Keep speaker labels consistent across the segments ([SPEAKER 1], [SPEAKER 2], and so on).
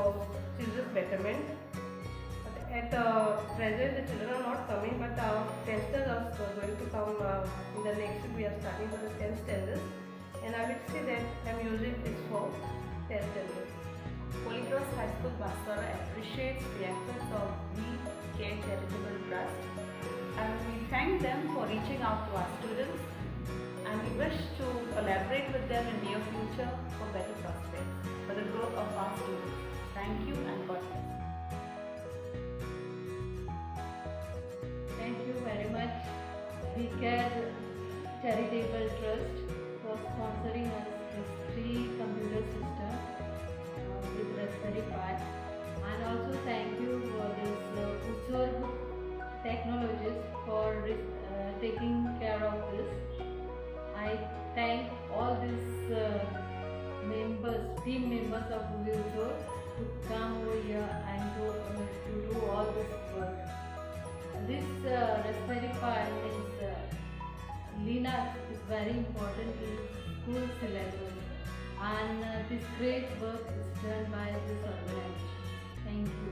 [SPEAKER 1] of children's betterment. At present, the children are not coming, but our testers are going to come in the next week. We are starting for the 10th standard, and I will see that I am using this for 10th standard.
[SPEAKER 2] Holy Cross High School Bastora appreciates the efforts of WeCARE Charitable Trust, and we thank them for reaching out to our students, and we wish to collaborate with them in near future for better prospects for the growth of our students. Thank you and God bless.
[SPEAKER 3] Thank you very much, WeCARE Charitable Trust, for sponsoring us this free computer system with Raspberry Pi, and also thank you for this Uzoorba technologies for taking care of this. I thank all these team members of Uzoorba to come over here and to do all this work. This Raspberry Pi means Linux is very important in school syllabus, and this great work is done by this organization. Thank you.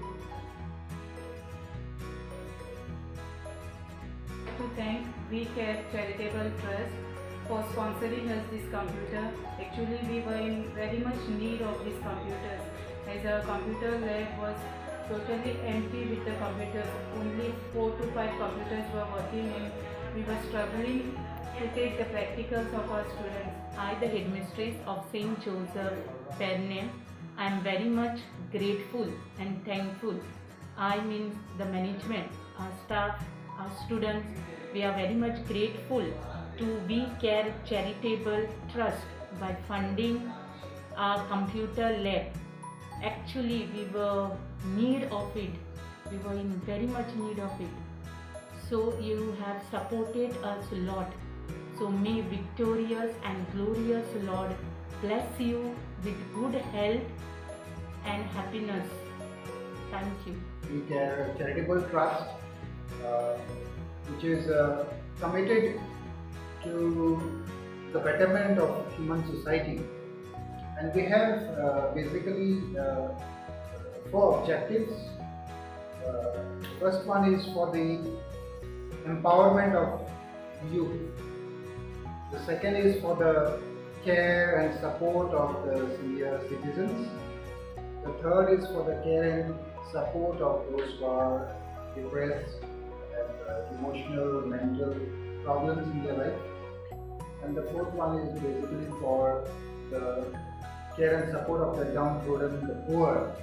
[SPEAKER 2] To thank WeCARE Charitable Trust for sponsoring us this computer. Actually, we were in very much need of these computers, as our computer lab was totally empty with the computers. Only 4 to 5 computers were working, and we were struggling to take the practicals of our students. I, the headmistress of St. Joseph, Pernem, I am very much grateful and thankful. I mean the management, our staff, our students. We are very much grateful to WeCARE Charitable Trust by funding our computer lab. Actually, we were in need of it. We were in very much need of it. So you have supported us a lot. So may victorious and glorious Lord bless you with good health and happiness. Thank you.
[SPEAKER 4] WeCARE Charitable Trust, which is committed to the betterment of human society. And we have basically 4 objectives. The first one is for the empowerment of youth. The second is for the care and support of the senior citizens. The third is for the care and support of those who are depressed and emotional, mental problems in their life. And the fourth one is basically for the care and support of the downtrodden, the poor.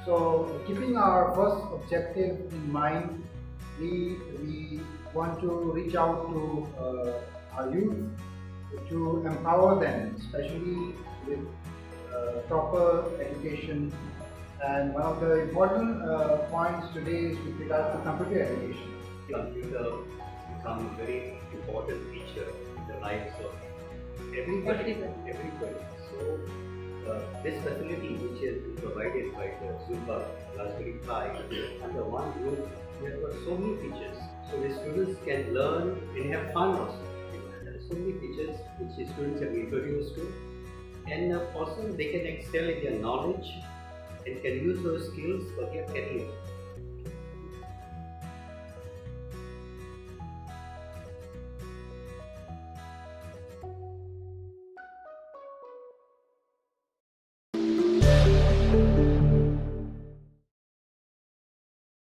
[SPEAKER 4] So, keeping our first objective in mind, we want to reach out to our youth to empower them, especially with proper education. And one of the important points today is with regard to computer education.
[SPEAKER 5] Computer has become a very important feature in the lives of everybody. So this facility, which is provided by the Uzoorba Raspberry Pi, under one roof, there are so many features. So the students can learn and have fun also. There are so many features which the students have introduced to, and also they can excel in their knowledge and can use those skills for their career.